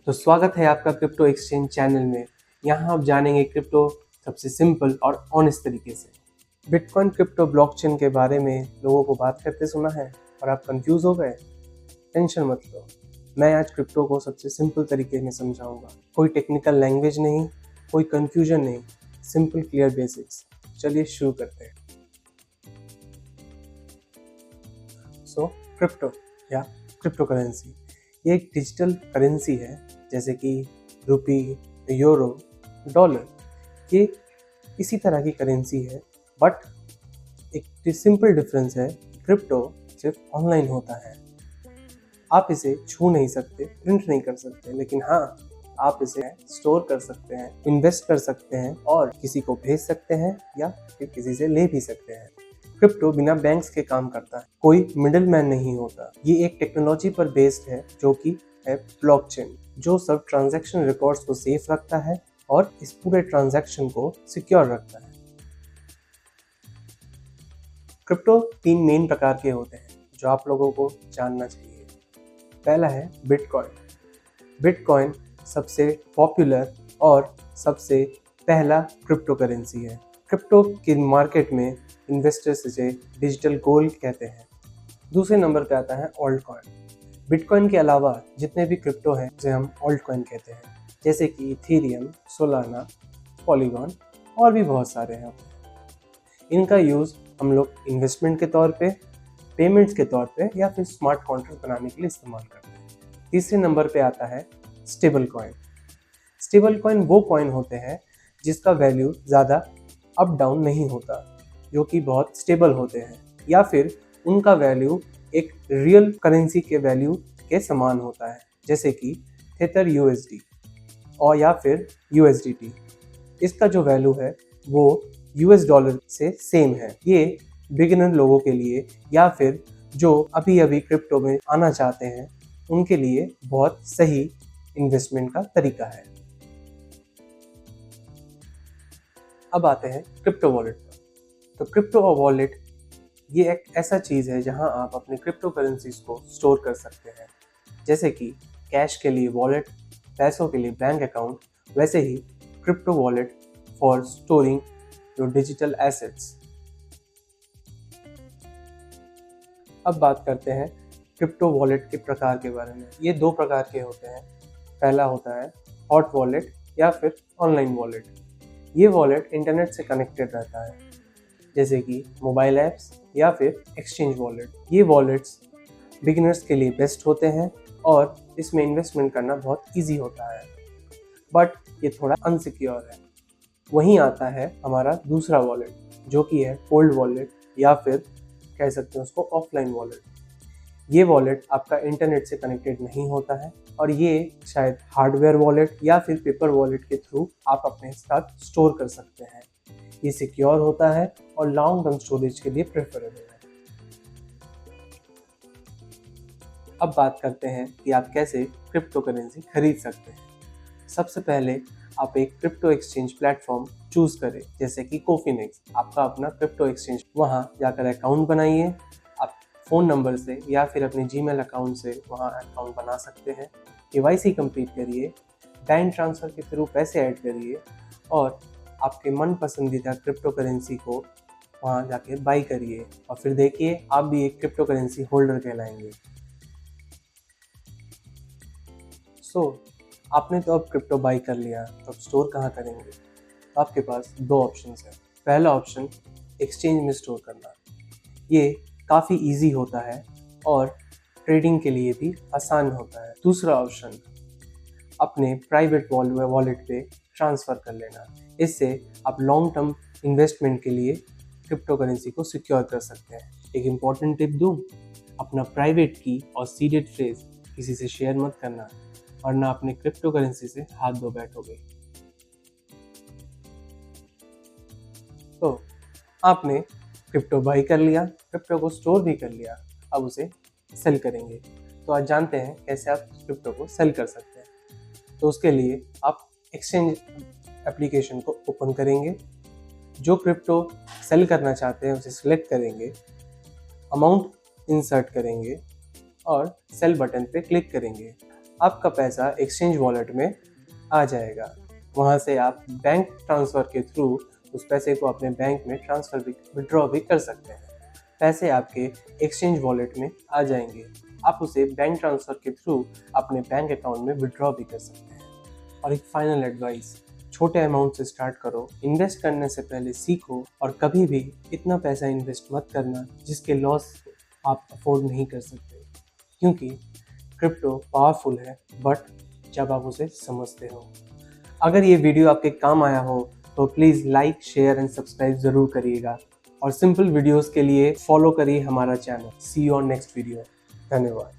तो स्वागत है आपका क्रिप्टो एक्सचेंज चैनल में। यहाँ आप जानेंगे क्रिप्टो सबसे सिंपल और ऑनेस्ट तरीके से। बिटकॉइन क्रिप्टो ब्लॉकचेन के बारे में लोगों को बात करते सुना है और आप कंफ्यूज हो गए। टेंशन मत लो, मैं आज क्रिप्टो को सबसे सिंपल तरीके में समझाऊंगा। कोई टेक्निकल लैंग्वेज नहीं, कोई कंफ्यूजन नहीं, सिंपल क्लियर बेसिक्स। चलिए शुरू करते हैं। क्रिप्टो या क्रिप्टो करेंसी ये एक डिजिटल करेंसी है, जैसे कि रुपी, यूरो, डॉलर। ये इसी तरह की करेंसी है, बट एक सिंपल डिफरेंस है, क्रिप्टो सिर्फ ऑनलाइन होता है। आप इसे छू नहीं सकते, प्रिंट नहीं कर सकते, लेकिन हाँ, आप इसे स्टोर कर सकते हैं, इन्वेस्ट कर सकते हैं और किसी को भेज सकते हैं या फिर किसी से ले भी सकते हैं। क्रिप्टो बिना बैंक्स के काम करता है, कोई मिडिल मैन नहीं होता। ये एक टेक्नोलॉजी पर बेस्ड है जो कि है ब्लॉकचेन, जो सब ट्रांजैक्शन रिकॉर्ड्स को सेफ रखता है और इस पूरे ट्रांजैक्शन को सिक्योर रखता है। क्रिप्टो 3 मेन प्रकार के होते हैं जो आप लोगों को जानना चाहिए। पहला है बिटकॉइन। बिटकॉइन सबसे पॉपुलर और सबसे पहला क्रिप्टो करेंसी है। क्रिप्टो के मार्केट में इन्वेस्टर्स इसे डिजिटल गोल्ड कहते हैं। दूसरे नंबर पे आता है ऑल्ट कॉइन। बिटकॉइन के अलावा जितने भी क्रिप्टो हैं उसे हम ऑल्ट कॉइन कहते हैं, जैसे कि इथेरियम, सोलाना, पॉलीगॉन और भी बहुत सारे हैं। इनका यूज़ हम लोग इन्वेस्टमेंट के तौर पे, पेमेंट्स के तौर पे या फिर स्मार्ट कॉन्ट्रैक्ट बनाने के लिए इस्तेमाल करते हैं। तीसरे नंबर पे आता है स्टेबल कॉइन। स्टेबल कॉइन वो कॉइन होते हैं जिसका वैल्यू ज़्यादा अप डाउन नहीं होता, जो कि बहुत स्टेबल होते हैं, या फिर उनका वैल्यू एक रियल करेंसी के वैल्यू के समान होता है, जैसे कि थेथर यूएसडी और या फिर यूएसडीटी। इसका जो वैल्यू है वो यूएस डॉलर से सेम है। ये बिगिनर लोगों के लिए या फिर जो अभी अभी क्रिप्टो में आना चाहते हैं उनके लिए बहुत सही इन्वेस्टमेंट का तरीका है। अब आते हैं क्रिप्टो वॉलेट पर। तो क्रिप्टो वॉलेट ये एक ऐसा चीज़ है जहां आप अपने क्रिप्टो करेंसीज को स्टोर कर सकते हैं। जैसे कि कैश के लिए वॉलेट, पैसों के लिए बैंक अकाउंट, वैसे ही crypto wallet for storing your digital assets. अब बात करते हैं क्रिप्टो वॉलेट के प्रकार के बारे में। ये 2 प्रकार के होते हैं। पहला होता है हॉट वॉलेट या फिर ऑनलाइन वॉलेट। ये वॉलेट इंटरनेट से कनेक्टेड रहता है, जैसे कि मोबाइल ऐप्स या फिर एक्सचेंज वॉलेट। ये वॉलेट्स बिगिनर्स के लिए बेस्ट होते हैं और इसमें इन्वेस्टमेंट करना बहुत इजी होता है, बट ये थोड़ा अनसिक्योर है। वहीं आता है हमारा दूसरा वॉलेट, जो कि है कोल्ड वॉलेट या फिर कह सकते हैं उसको ऑफलाइन वॉलेट। ये वॉलेट आपका इंटरनेट से कनेक्टेड नहीं होता है और ये शायद हार्डवेयर वॉलेट या फिर पेपर वॉलेट के थ्रू आप अपने साथ स्टोर कर सकते हैं। ये सिक्योर होता है और लॉन्ग टर्म स्टोरेज के लिए प्रेफरेबल है। अब बात करते हैं कि आप कैसे क्रिप्टो करेंसी खरीद सकते हैं। सबसे पहले आप एक क्रिप्टो एक्सचेंज प्लेटफॉर्म चूज करें, जैसे कि कोफिनेक्स, आपका अपना क्रिप्टो एक्सचेंज। वहां जाकर अकाउंट बनाइए। आप फ़ोन नंबर से या फिर अपने जीमेल अकाउंट से वहां अकाउंट बना सकते हैं। केवाईसी कंप्लीट करिए, बैंक ट्रांसफ़र के थ्रू पैसे ऐड करिए और आपके मन पसंदीदा क्रिप्टो करेंसी को वहाँ जाके बाई करिए और फिर देखिए आप भी एक क्रिप्टो करेंसी होल्डर कहलाएंगे। आपने तो अब क्रिप्टो बाई कर लिया, तो अब स्टोर कहाँ करेंगे? तो आपके पास 2 ऑप्शंस हैं। पहला ऑप्शन एक्सचेंज में स्टोर करना। ये काफ़ी इजी होता है और ट्रेडिंग के लिए भी आसान होता है। दूसरा ऑप्शन अपने प्राइवेट वॉलेट पे ट्रांसफ़र कर लेना। इससे आप लॉन्ग टर्म इन्वेस्टमेंट के लिए क्रिप्टो करेंसी को सिक्योर कर सकते हैं। एक इम्पॉर्टेंट टिप दूँ, अपना प्राइवेट की और सीडेड फ्रेज किसी से शेयर मत करना, वरना अपने क्रिप्टो करेंसी से हाथ धो बैठोगे। तो आपने क्रिप्टो बाई कर लिया, क्रिप्टो को स्टोर भी कर लिया, अब उसे सेल करेंगे। तो आज जानते हैं कैसे आप क्रिप्टो को सेल कर सकते हैं। तो उसके लिए आप एक्सचेंज एप्लीकेशन को ओपन करेंगे, जो क्रिप्टो सेल करना चाहते हैं उसे सिलेक्ट करेंगे, अमाउंट इंसर्ट करेंगे और सेल बटन पे क्लिक करेंगे। आपका पैसा एक्सचेंज वॉलेट में आ जाएगा। वहाँ से आप बैंक ट्रांसफ़र के थ्रू उस पैसे को अपने बैंक में ट्रांसफ़र भी विड्रॉ भी कर सकते हैं। पैसे आपके एक्सचेंज वॉलेट में आ जाएंगे, आप उसे बैंक ट्रांसफ़र के थ्रू अपने बैंक अकाउंट में विड्रॉ भी कर सकते हैं। और एक फाइनल एडवाइस, छोटे अमाउंट से स्टार्ट करो, इन्वेस्ट करने से पहले सीखो और कभी भी इतना पैसा इन्वेस्ट मत करना जिसके लॉस आप अफोर्ड नहीं कर सकते, क्योंकि क्रिप्टो पावरफुल है बट जब आप उसे समझते हो। अगर ये वीडियो आपके काम आया हो तो please like, share and subscribe ज़रूर करिएगा और सिंपल वीडियोस के लिए फॉलो करिए हमारा channel. See you on next video. धन्यवाद।